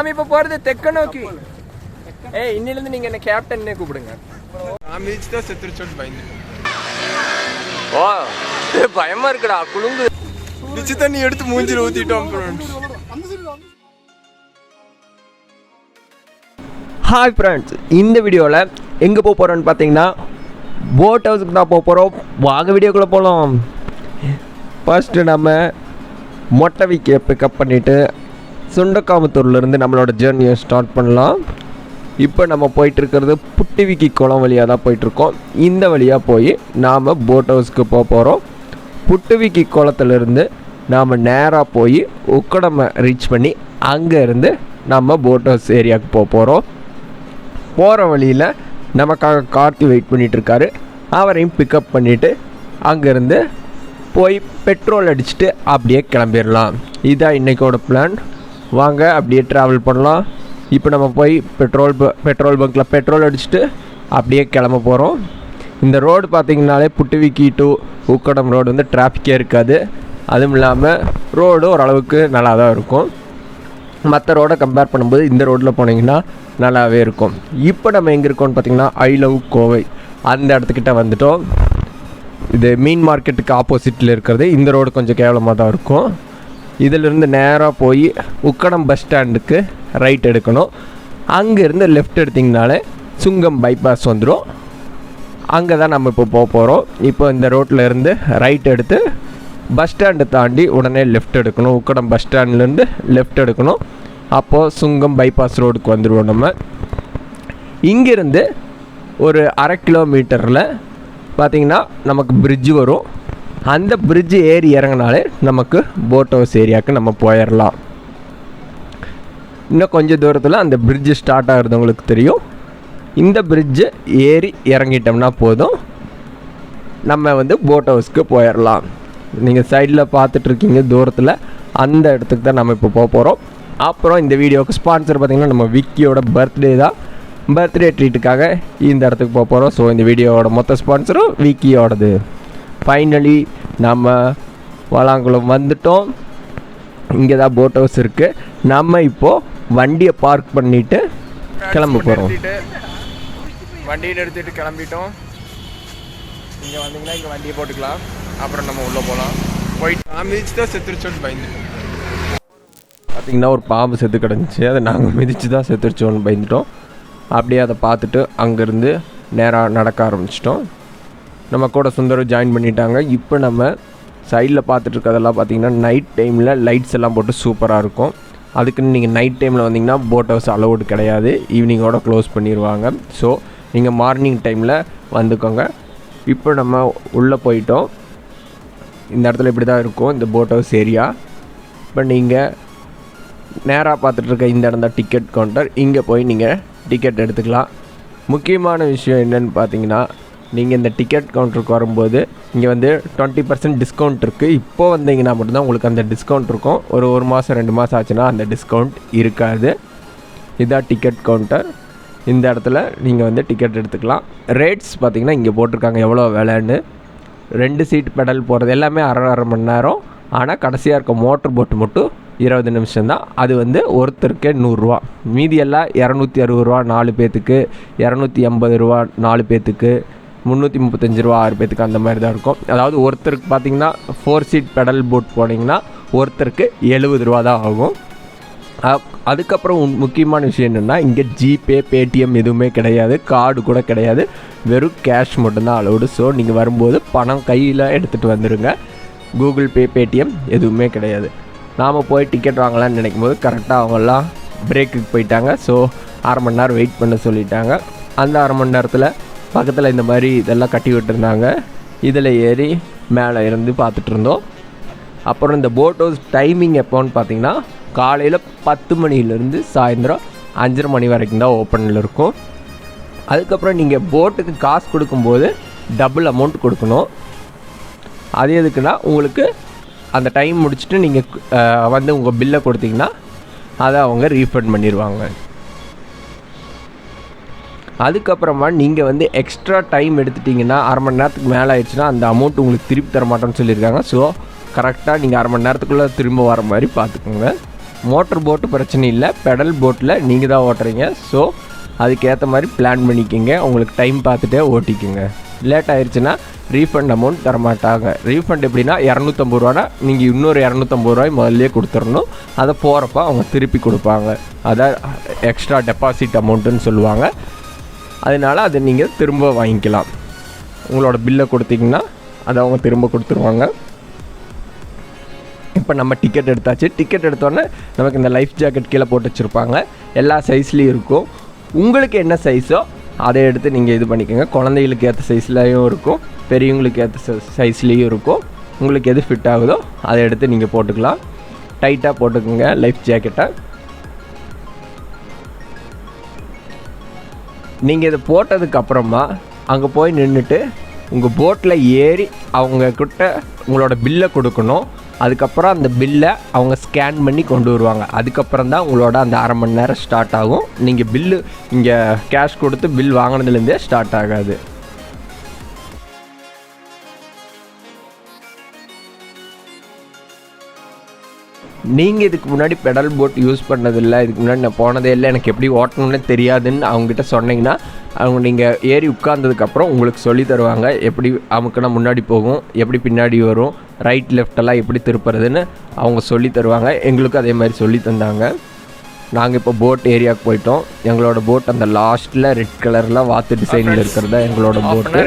நாம இப்ப போறது தெக்க நோக்கி. இன்னில இருந்து நீங்க என்ன கேப்டன்னே கூப்பிடுங்க. நான் மிதிச்சு தான் செத்துருச்சோன்னு பயந்துட்டேன். பயமா இருக்குடா, குளுங்கு. பிச்சு தண்ணி எடுத்து மூஞ்சில ஊத்திட்டோம். ஹாய் ஃப்ரெண்ட்ஸ், இந்த வீடியோவில் எங்கே போக போகிறோன்னு பார்த்தீங்கன்னா போட் ஹவுஸுக்கு தான் போக போகிறோம். வாங்க வீடியோக்குள்ளே போகலாம். ஃபர்ஸ்ட்டு நம்ம மொட்டவிக்கை பிக்கப் பண்ணிவிட்டு சுண்டக்காமத்தூர்லேருந்து நம்மளோட ஜேர்னியை ஸ்டார்ட் பண்ணலாம். இப்போ நம்ம போயிட்டுருக்கிறது புட்டிவிக்கி குளம் வழியாக தான் போயிட்டுருக்கோம். இந்த வழியாக போய் நாம் போட் ஹவுஸ்க்கு போக போகிறோம். புட்டிவிக்கி குளத்துலேருந்து நாம் நேராக போய் உக்கடமை ரீச் பண்ணி அங்கேருந்து நம்ம போட் ஹவுஸ் ஏரியாவுக்கு போக போகிறோம். போகிற வழியில் நமக்காக கார்த்தி வெயிட் பண்ணிகிட்ருக்காரு. அவரையும் பிக்கப் பண்ணிவிட்டு அங்கேருந்து போய் பெட்ரோல் அடிச்சுட்டு அப்படியே கிளம்பிடலாம். இதான் இன்றைக்கோட பிளான். வாங்க அப்படியே ட்ராவல் பண்ணலாம். இப்போ நம்ம போய் பெட்ரோல் பங்க்கில் பெட்ரோல் அடிச்சுட்டு அப்படியே கிளம்ப போகிறோம். இந்த ரோடு பார்த்திங்கனாலே புட்டிவிக்கி டு உக்கடம் ரோடு வந்து டிராஃபிக்கே இருக்காது. அதுவும் இல்லாமல் ரோடு ஓரளவுக்கு நல்லா தான் இருக்கும். மற்ற ரோடை கம்பேர் பண்ணும்போது இந்த ரோட்டில் போனீங்கன்னா நல்லாவே இருக்கும். இப்போ நம்ம எங்கே இருக்கோம்னு பார்த்திங்கன்னா ஐ லவ் கோவை அந்த இடத்துக்கிட்ட வந்துட்டோம். இது மீன் மார்க்கெட்டுக்கு ஆப்போசிட்டில் இருக்கிறது. இந்த ரோடு கொஞ்சம் கேவலமாக தான் இருக்கும். இதிலிருந்து நேராக போய் உக்கடம் பஸ் ஸ்டாண்டுக்கு ரைட் எடுக்கணும். அங்கேருந்து லெஃப்ட் எடுத்திங்கனாலே சுங்கம் பைபாஸ் வந்துடும். அங்கே தான் நம்ம இப்போ போக போகிறோம். இப்போ இந்த ரோட்டில் இருந்து ரைட் எடுத்து பஸ் ஸ்டாண்டை தாண்டி உடனே லெஃப்ட் எடுக்கணும். உக்கடம் பஸ் ஸ்டாண்ட்லேருந்து லெஃப்ட் எடுக்கணும். அப்போது சுங்கம் பைபாஸ் ரோடுக்கு வந்துடுவோம். நம்ம இங்கேருந்து ஒரு 1/2 கிலோமீட்டரில் பார்த்திங்கன்னா நமக்கு பிரிட்ஜு வரும். அந்த பிரிட்ஜு ஏறி இறங்கினாலே நமக்கு போட் ஹவுஸ் ஏரியாவுக்கு நம்ம போயிடலாம். இன்னும் கொஞ்சம் தூரத்தில் அந்த பிரிட்ஜு ஸ்டார்ட் ஆகிறது உங்களுக்கு தெரியும். இந்த பிரிட்ஜு ஏறி இறங்கிட்டோம்னா போதும், நம்ம வந்து போட் ஹவுஸ்க்கு போயிடலாம். நீங்கள் சைடில் பார்த்துட்ருக்கீங்க தூரத்தில், அந்த இடத்துக்கு தான் நம்ம இப்போ போக போகிறோம். அப்புறம் இந்த வீடியோவுக்கு ஸ்பான்சர் பார்த்திங்கன்னா நம்ம விக்கியோட பர்த்டே தான். பர்த்டே ட்ரீட்டுக்காக இந்த இடத்துக்கு போக போகிறோம். ஸோ இந்த வீடியோவோட மொத்த ஸ்பான்சரும் விக்கியோடது. ஃபைனலி நம்ம வளாங்குளம் வந்துட்டோம். இங்கே தான் போட் ஹவுஸ் இருக்குது. நம்ம இப்போது வண்டியை பார்க் பண்ணிவிட்டு கிளம்ப போகிறோம். வண்டியை எடுத்துகிட்டு கிளம்பிட்டோம். இங்கே வந்தீங்கன்னா இங்கே வண்டியை போட்டுக்கலாம். அப்புறம் நம்ம உள்ளே போகலாம். போயிட்டு மிதிச்சு தான் செத்துருச்சோன்னு பயந்துட்டோம். பார்த்திங்கன்னா ஒரு பாம்பு செத்து கிடந்துச்சு. அதை நாங்கள் மிதித்து தான் செத்துருச்சோன்னு பயந்துட்டோம். அப்படியே அதை பார்த்துட்டு அங்கேருந்து நேராக நடக்க ஆரம்பிச்சிட்டோம். நம்ம கூட சுந்தரம் ஜாயின் பண்ணிட்டாங்க. இப்போ நம்ம சைடில் பார்த்துட்ருக்கதெல்லாம் பார்த்திங்கன்னா நைட் டைமில் லைட்ஸ் எல்லாம் போட்டு சூப்பராக இருக்கும். அதுக்குன்னு நீங்கள் நைட் டைமில் வந்தீங்கன்னா போட் ஹவுஸ் அலோடு கிடையாது. ஈவினிங்கோட க்ளோஸ் பண்ணிடுவாங்க. ஸோ நீங்கள் மார்னிங் டைமில் வந்துக்கோங்க. இப்போ நம்ம உள்ளே போயிட்டோம். இந்த இடத்துல இப்படி தான் இருக்கும் இந்த போட் ஹவுஸ் ஏரியா. இப்போ நீங்கள் நேராக பார்த்துட்ருக்க இந்த இடம் தான் டிக்கெட் கவுண்டர். இங்கே போய் நீங்கள் டிக்கெட் எடுத்துக்கலாம். முக்கியமான விஷயம் என்னென்னு பார்த்தீங்கன்னா, நீங்கள் இந்த டிக்கெட் கவுண்டருக்கு வரும்போது இங்கே வந்து 20% டிஸ்கவுண்ட் இருக்குது. இப்போது வந்தீங்கன்னா மட்டும்தான் உங்களுக்கு அந்த டிஸ்கவுண்ட் இருக்கும். ஒரு மாதம் 2 மாதம் ஆச்சுன்னா அந்த டிஸ்கவுண்ட் இருக்காது. இதுதான் டிக்கெட் கவுண்டர். இந்த இடத்துல நீங்கள் வந்து டிக்கெட் எடுத்துக்கலாம். ரேட்ஸ் பார்த்திங்கன்னா இங்கே போட்டிருக்காங்க எவ்வளோ விலைன்னு. 2 சீட் பெடல் போகிறது எல்லாமே அரை மணி நேரம். ஆனால் கடைசியாக இருக்க மோட்டர் போட்டு மட்டும் 20 நிமிஷம் தான். அது வந்து ஒருத்தருக்கே 100 ரூபா. மீதி எல்லாம் 260 ரூபா 4 பேர்த்துக்கு, 280 ரூபா 4 பேர்த்துக்கு, 335 ரூபா 6 பேர்த்துக்கு, அந்த மாதிரி தான் இருக்கும். அதாவது ஒருத்தருக்கு பார்த்திங்கன்னா 4 சீட் பெடல் போட் போனீங்கன்னா ஒருத்தருக்கு 70 ரூபா தான் ஆகும். அதுக்கப்புறம் முக்கியமான விஷயம் என்னென்னா, இங்கே ஜிபே பேடிஎம் எதுவுமே கிடையாது. கார்டு கூட கிடையாது. வெறும் கேஷ் மட்டும்தான் அலோடு. ஸோ நீங்கள் வரும்போது பணம் கையில் எடுத்துகிட்டு வந்துடுங்க. கூகுள் பே பேடிஎம் எதுவுமே கிடையாது. நாம் போய் டிக்கெட் வாங்கலான்னு நினைக்கும் போது கரெக்டாக அவங்கெல்லாம் பிரேக்குக்கு போயிட்டாங்க. ஸோ 1/2 மணி நேரம் வெயிட் பண்ண சொல்லிட்டாங்க. அந்த 1/2 மணி நேரத்தில் பக்கத்தில் இந்த மாதிரி இதெல்லாம் கட்டி விட்டுருந்தாங்க. இதில் ஏறி மேலே இருந்து பார்த்துட்டு இருந்தோம். அப்புறம் இந்த போட் ஹவுஸ் டைமிங் எப்போன்னு பார்த்தீங்கன்னா காலையில் 10 மணிலேருந்து சாயந்தரம் 5:30 மணி வரைக்கும் தான் ஓப்பனில் இருக்கும். அதுக்கப்புறம் நீங்கள் போட்டுக்கு காசு கொடுக்கும்போது டபுள் அமௌண்ட் கொடுக்கணும். அது எதுக்குன்னா, உங்களுக்கு அந்த டைம் முடிச்சுட்டு நீங்கள் வந்து உங்கள் பில்லை கொடுத்தீங்கன்னா அதை அவங்க ரீஃபண்ட் பண்ணிடுவாங்க. அதுக்கப்புறமா நீங்கள் வந்து எக்ஸ்ட்ரா டைம் எடுத்துட்டிங்கன்னா 1/2 மணி நேரத்துக்கு மேலே ஆயிடுச்சுன்னா அந்த அமௌண்ட் உங்களுக்கு திருப்பி தர மாட்டோன்னு சொல்லியிருக்காங்க. ஸோ கரெக்டாக நீங்கள் 1/2 மணி நேரத்துக்குள்ளே திரும்ப வர மாதிரி பார்த்துக்கோங்க. மோட்டர் போட்டு பிரச்சனை இல்லை, பெடல் போட்டில் நீங்கள் தான் ஓட்டுறீங்க. ஸோ அதுக்கேற்ற மாதிரி பிளான் பண்ணிக்கோங்க. உங்களுக்கு டைம் பார்த்துட்டே ஓட்டிக்குங்க. லேட் ஆயிடுச்சுன்னா ரீஃபண்ட் அமௌண்ட் தரமாட்டாங்க. ரீஃபண்ட் எப்படின்னா 250 ரூபானா நீங்கள் இன்னொரு 250 ரூபாய் முதல்லே கொடுத்துடணும். அதை போகிறப்ப அவங்க திருப்பி கொடுப்பாங்க. அதான் எக்ஸ்ட்ரா டெபாசிட் அமௌண்ட்டுன்னு சொல்லுவாங்க. அதனால் அதை நீங்கள் திரும்ப வாங்கிக்கலாம். உங்களோட பில்லை கொடுத்தீங்கன்னா அதை அவங்க திரும்ப கொடுத்துருவாங்க. இப்போ நம்ம டிக்கெட் எடுத்தாச்சு. டிக்கெட் எடுத்தோடனே நமக்கு இந்த லைஃப் ஜாக்கெட் கீழே போட்டு வச்சுருப்பாங்க. எல்லா சைஸ்லேயும் இருக்கும். உங்களுக்கு என்ன சைஸோ அதை எடுத்து நீங்கள் இது பண்ணிக்கோங்க. குழந்தைகளுக்கு ஏற்ற சைஸ்லேயும் இருக்கும், பெரியவங்களுக்கு ஏற்ற சைஸ்லேயும் இருக்கும். உங்களுக்கு எது ஃபிட் ஆகுதோ அதை எடுத்து நீங்கள் போட்டுக்கலாம். டைட்டாக போட்டுக்கோங்க லைஃப் ஜாக்கெட்டை. நீங்கள் இதை போட்டதுக்கப்புறமா அங்கே போய் நின்றுட்டு உங்கள் போட்டில் ஏறி அவங்கக்கிட்ட உங்களோட பில்லை கொடுக்கணும். அதுக்கப்புறம் அந்த பில்லை அவங்க ஸ்கேன் பண்ணி கொண்டு வருவாங்க. அதுக்கப்புறம் தான் உங்களோட அந்த அரை மணி நேரம் ஸ்டார்ட் ஆகும். நீங்கள் பில்லு இங்கே கேஷ் கொடுத்து பில் வாங்கினதுலேருந்தே ஸ்டார்ட் ஆகாது. நீங்கள் இதுக்கு முன்னாடி பெடல் போட் யூஸ் பண்ணதில்லை, இதுக்கு முன்னாடி நான் போனதே இல்லை, எனக்கு எப்படி ஓட்டணும்னு தெரியாதுன்னு அவங்ககிட்ட சொன்னீங்கன்னா அவங்க நீங்கள் ஏறி உட்கார்ந்ததுக்கப்புறம் உங்களுக்கு சொல்லி தருவாங்க. எப்படி அமுக்குனா முன்னாடி போகும், எப்படி பின்னாடி வரும், ரைட் லெஃப்டெல்லாம் எப்படி திருப்புறதுன்னு அவங்க சொல்லி தருவாங்க. எங்களுக்கும் அதே மாதிரி சொல்லி தந்தாங்க. நாங்கள் இப்போ போட் ஏரியாவுக்கு போயிட்டோம். எங்களோட போட் அந்த லாஸ்ட்டில் ரெட் கலரில் வாத்து டிசைனில் இருக்கிறதா எங்களோட போட்டு.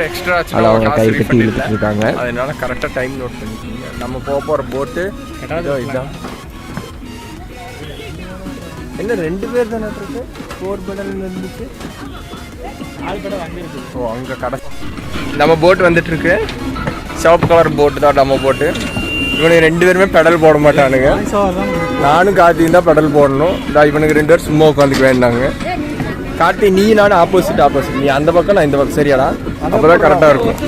அதை அவங்க கை கட்டி இழுத்துட்டு இருக்காங்க. அதனால கரெக்டாக டைம் நோட் பண்ணிக்கிங்க. நம்ம போகிற போட்டு இதுதான். என்ன 2 பேர் தானே இருக்கு? 4 பெடல் இருந்துச்சு. 4 பெடல் அங்கே இருக்கு. ஓ அங்கே கடை. நம்ம போட்டு வந்துட்டுருக்கு. சிவப்பு கலர் போட்டு தான் நம்ம போட்டு. இவனுக்கு 2 பேருமே பெடல் போட மாட்டானுங்க. நானும் கார்த்தியும் தான் பெடல் போடணும். இவனுக்கு 2 பேர் சும்மா உட்காந்துக்க வேண்டாங்க. கார்த்தி நீ நானும் ஆப்போசிட். நீ அந்த பக்கம் நான் இந்த பக்கம். சரியாடா? அப்போ தான் கரெக்டாக இருக்கும்.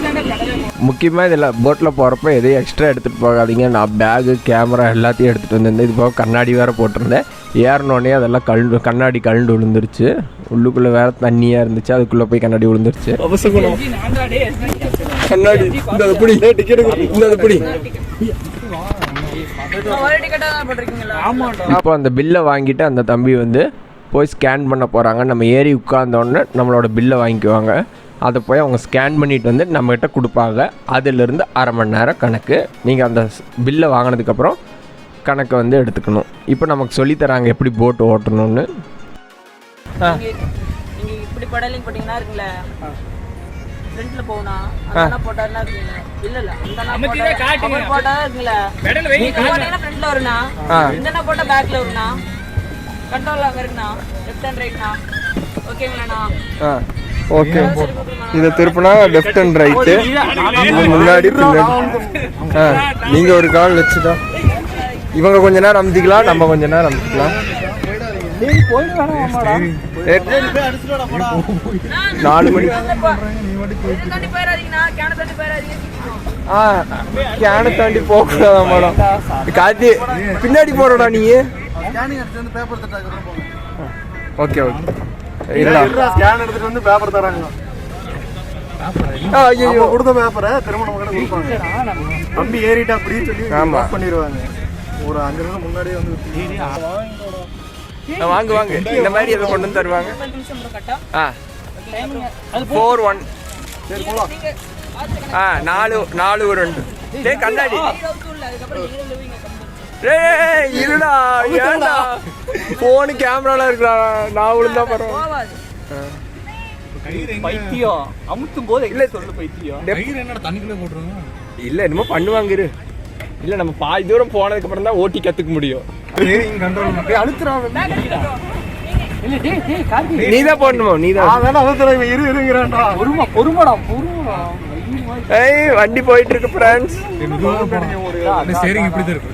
முக்கியமாக இதில் போட்டில் போகிறப்ப எதையும் எக்ஸ்ட்ரா எடுத்துகிட்டு போகாதீங்க. நான் பேகு கேமரா எல்லாத்தையும் எடுத்துகிட்டு வந்திருந்தேன். இது போக கண்ணாடி வேறு போட்டிருந்தேன். ஏறினோடனே அதெல்லாம் கண்ணாடி கழண்டு விழுந்துருச்சு. உள்ளுக்குள்ளே வேறு தண்ணியாக இருந்துச்சு. அதுக்குள்ளே போய் கண்ணாடி விழுந்துருச்சு. கண்ணாடி இப்போ அந்த பில்லை வாங்கிட்டு அந்த தம்பி வந்து போய் ஸ்கேன் பண்ண போகிறாங்க. நம்ம ஏறி உட்கார்ந்தோடனே நம்மளோட பில்லை வாங்கிக்குவாங்க. அதை போய் அவங்க ஸ்கேன் பண்ணிட்டு வந்து நம்மகிட்ட கொடுப்பாங்க. அதிலிருந்து அரை மணி நேரம் கணக்கு. நீங்கள் அந்த பில்லை வாங்கினதுக்கப்புறம் கணக்கை வந்து எடுத்துக்கணும். இப்போ நமக்கு சொல்லித்தராங்க எப்படி போட்டு ஓட்டணும்னு. நீங்கள் இப்படி படலிங் போட்டிங்கன்னா இருக்குல்ல, ஃப்ரண்ட்டில் போகணும். அந்த போட்டாருன்னா இருக்குல்ல, இல்லை அந்த போட்டா இருக்குல்ல, நீங்கள் போட்டீங்கன்னா ஃப்ரண்ட்டில் வருண்ணா, இந்த போட்டால் பேக்கில் வருண்ணா, கண்ட்ரோல் அங்கே இருக்குண்ணா, லெஃப்ட் அண்ட் ரைட்ண்ணா. ஓகேங்களாண்ணா? ஓகே. இதை திருப்பினா லெஃப்ட் அண்ட் ரைட்டு, முன்னாடி பின்னாடி. நீங்கள் ஒரு கால் வச்சுட்டா இவங்க கொஞ்ச நேரம் அமுத்திக்கலாம், நம்ம கொஞ்ச நேரம் அமுத்திக்கலாம். 4 மணி கேனை தாண்டி போகக்கூடாதா மேடம்? காத்தி பின்னாடி போறடா நீ. Okay okay. ஸ்கேன் எடுத்துட்டு வந்து பேப்பர் தராங்க. ஐயோ கொடுத்த பேப்பரை திரும்ப நம்ம கிட்ட கொடுப்பாங்க. தம்பி ஏறிட்டா அப்படின்னு சொல்லி பாஸ் பண்ணிடுவாங்க. ஒரு 5 நிமிஷம் முன்னாடியே வந்து வாங்க இந்த மாதிரி எதை கொண்டு வந்து தருவாங்க. 4-1. சரி போலாம். 4 ஒரு 2. கண்ணாடி இருடா. ஏன்டா போனு கேமரால இருக்கா? நான் விழுந்தா பரவாயில்ல. பைத்தியம் அமுத்தும் போது இல்லை சொல்லு பைத்தியம். என்னடா தண்ணிக்குள்ளே போட்டுருவாங்க? இல்லை என்னமோ பண்ணுவாங்க. இல்லை நம்ம பாதி தூரம் போனதுக்கு அப்புறம் தான் ஓட்டி கற்றுக்க முடியும். நீதான் போடணுமோ? நீதான் இருங்கிறான்டா. பொறுமடா. ஏய் வண்டி போயிட்டு இருக்கு ஃப்ரெண்ட்ஸ். சரிங்க இப்படி தான் இருக்கு.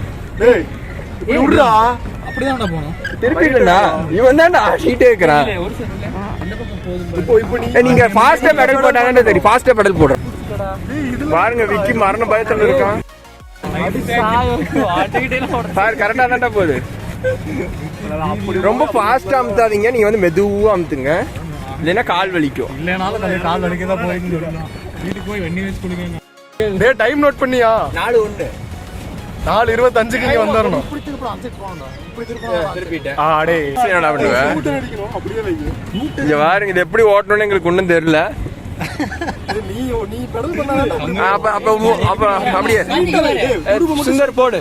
அப்படிதான் போனோம். திருப்பி இல்லைண்ணா இவன் தான்டா ஆடிட்டே இருக்கிறான். நீங்க ஃபாஸ்டா பெடல் போட்டாங்கன்னு தெரியும். ஃபாஸ்டா பெடல் போடுறோம் பாருங்க. விக்கி மரண பயத்துல இருக்கான். கரெக்டா தான்டா போகுது. ரொம்ப ஃபாஸ்டா அமுத்தாதீங்க. நீங்க வந்து மெதுவா அமுத்துங்க, இல்லைன்னா கால் வலிக்கும். இல்லைனாலும் கால் வலிக்க தான் போயின்னு சொல்லலாம். வீட்டுக்கு போய் வெண்ணி வச்சு குடிக்கங்க. டைம் நோட் பண்ணியா? 4-1. 4:25க்கு இங்க வந்துடணும். இங்க பாருங்க, இது எப்படி ஓட்டணும்னு எங்களுக்கு ஒன்றும் தெரியல. அப்படியே சுந்தர் போடு.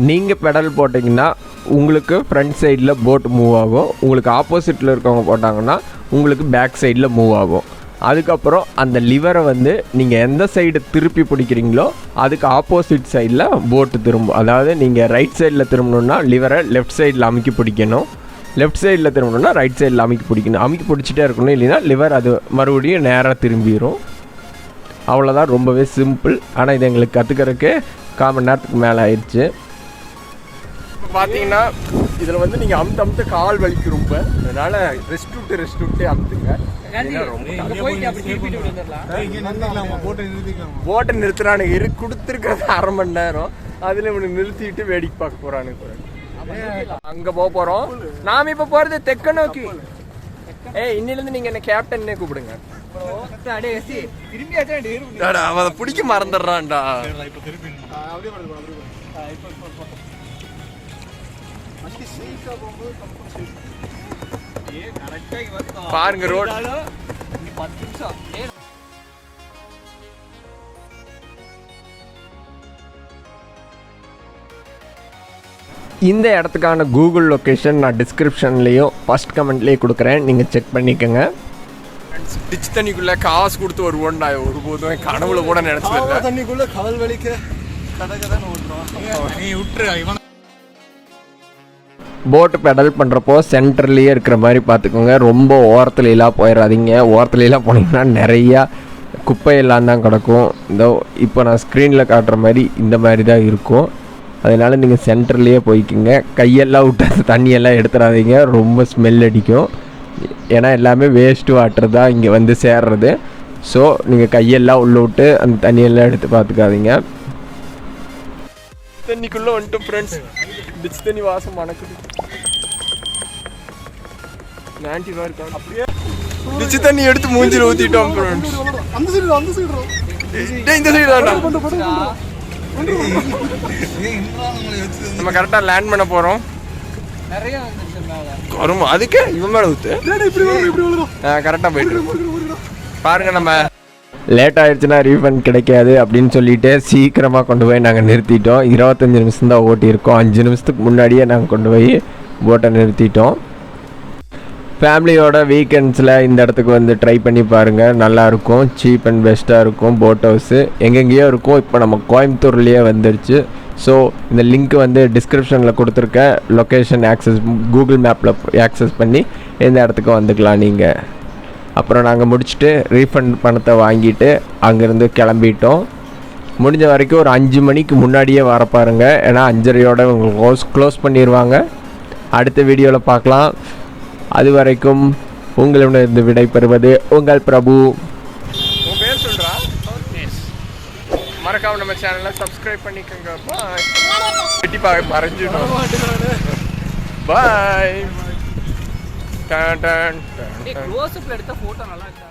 நீங்கள் பெடல் போட்டிங்கன்னா உங்களுக்கு ஃப்ரண்ட் சைடில் போட் மூவ் ஆகும். உங்களுக்கு ஆப்போசிட்டில் இருக்கவங்க போட்டாங்கன்னா உங்களுக்கு பேக் சைடில் மூவ் ஆகும். அதுக்கப்புறம் அந்த லிவரை வந்து நீங்கள் எந்த சைடு திருப்பி பிடிக்கிறீங்களோ அதுக்கு ஆப்போசிட் சைடில் போட்டு திரும்பும். அதாவது நீங்கள் ரைட் சைடில் திரும்பணுன்னா லிவரை லெஃப்ட் சைடில் அமுக்கி பிடிக்கணும். லெஃப்ட் சைடில் திரும்பணுன்னா ரைட் சைடில் அமுக்கி பிடிக்கணும். அமுக்கி பிடிச்சிட்டே இருக்கணும், இல்லைன்னா லிவர் அது மறுபடியும் நேராக திரும்பிடும். அவ்வளோதான், ரொம்பவே சிம்பிள். ஆனால் இது எங்களுக்கு கற்றுக்கிறதுக்கு 1/4 மணி நேரத்துக்கு மேலே ஆயிடுச்சு. இப்போ பார்த்தீங்கன்னா இதில் வந்து நீங்கள் அமுத்து கால் வலிக்கு ரொம்ப, அதனால் ரெஸ்ட் விட்டு அமுத்துங்க. போட்டை நிறுத்துறானுங்க, கொடுத்துருக்கிறது 1/2 மணி நேரம். அதில் இவனு நிறுத்திட்டு வேடிக்கை பார்க்க போகிறானுங்க. அங்கே போகிறோம். நாம் இப்போ போகிறது தெற்க நோக்கி. இன்னிலேருந்து நீங்கள் என்ன கேப்டன்னே கூப்பிடுங்க. அவன் பிடிக்க மறந்துடுறான்டா. பாருங்க ரோட். இந்த இடத்துக்கான கூகுள் லொக்கேஷன் நான் டிஸ்கிரிப்ஷன்லேயும் ஃபஸ்ட் கமெண்ட்லேயே கொடுக்குறேன், நீங்கள் செக் பண்ணிக்கோங்க. டிச் தண்ணிக்குள்ளே காசு கொடுத்து வருவோம்டா, ஒருபோதும் கனவுல கூட நினச்சதில்லை. தண்ணிக்குள்ளே கால் வலிக்க விட்டுரு. போட்டு பெடல் பண்ணுறப்போ சென்டர்லேயே இருக்கிற மாதிரி பார்த்துக்கோங்க. ரொம்ப ஓரத்துலலாம் போயிடாதீங்க. ஓரத்துலலாம் போனீங்கன்னா நிறையா குப்பையெல்லாம் தான் கிடக்கும். இப்போ நான் ஸ்க்ரீனில் காட்டுற மாதிரி இந்த மாதிரி தான் இருக்கும். அதனால் நீங்கள் சென்டர்லேயே போய்க்குங்க. கையெல்லாம் விட்டு தண்ணியெல்லாம் எடுத்துடாதீங்க, ரொம்ப ஸ்மெல் அடிக்கும். ஏன்னா எல்லாமே வேஸ்ட்டு வாட்டர் தான் இங்கே வந்து சேர்றது. ஸோ நீங்கள் கையெல்லாம் உள்ளே விட்டு அந்த தண்ணியெல்லாம் எடுத்து பார்த்துக்காதீங்க. தண்ணிக்குள்ளே வந்துட்டு ஃப்ரெண்ட்ஸ், டிச் தண்ணி வாசம் மணக்குது. அப்படியே டிச் தண்ணி எடுத்து மூஞ்சில் ஊற்றிட்டோம் ஃப்ரெண்ட்ஸ். இந்த சைடு தான்டா நம்ம கரெக்டாக லேண்ட் பண்ண போகிறோம். அதுக்கு இவன் மேலே ஊற்று கரெக்டாக போயிட்டு பாருங்க. நம்ம லேட் ஆகிடுச்சுன்னா ரீஃபண்ட் கிடைக்காது அப்படின்னு சொல்லிட்டு சீக்கிரமாக கொண்டு போய் நாங்கள் நிறுத்திட்டோம். 25 நிமிஷம் தான் ஓட்டியிருக்கோம். 5 நிமிஷத்துக்கு முன்னாடியே நாங்கள் கொண்டு போய் போட்டை நிறுத்திட்டோம். ஃபேமிலியோட வீக்கெண்ட்ஸில் இந்த இடத்துக்கு வந்து ட்ரை பண்ணி பாருங்கள், நல்லாயிருக்கும். சீப் அண்ட் பெஸ்ட்டாக இருக்கும். போட் ஹவுஸு எங்கெங்கேயோ இருக்கும், இப்போ நம்ம கோயம்புத்தூர்லேயே வந்துருச்சு. ஸோ இந்த லிங்க் வந்து டிஸ்கிரிப்ஷனில் கொடுத்துருக்க லொக்கேஷன் ஆக்சஸ், கூகுள் மேப்பில் ஆக்சஸ் பண்ணி இந்த இடத்துக்கு வந்துக்கலாம் நீங்கள். அப்புறம் நாங்கள் முடிச்சுட்டு ரீஃபண்ட் பணத்தை வாங்கிட்டு அங்கேருந்து கிளம்பிட்டோம். முடிஞ்ச வரைக்கும் ஒரு 5 மணிக்கு முன்னாடியே வர பாருங்கள், ஏன்னா 5:30யோட உங்களுக்கு க்ளோஸ் பண்ணிடுவாங்க. அடுத்த வீடியோவில் பார்க்கலாம். அது வரைக்கும் உங்களிடம் விடை பெறுவது உங்கள் பிரபு. உன் பேர் சொல்கிறா, மறக்காம நம்ம சேனலை சப்ஸ்கிரைப் பண்ணிக்கோங்க. பாய். வெட்டி மறைஞ்சிடும். பாய். டன் டன் டன். க்ளோஸ் அப்ல எடுத்த போட்டோ நல்லா இருக்கா?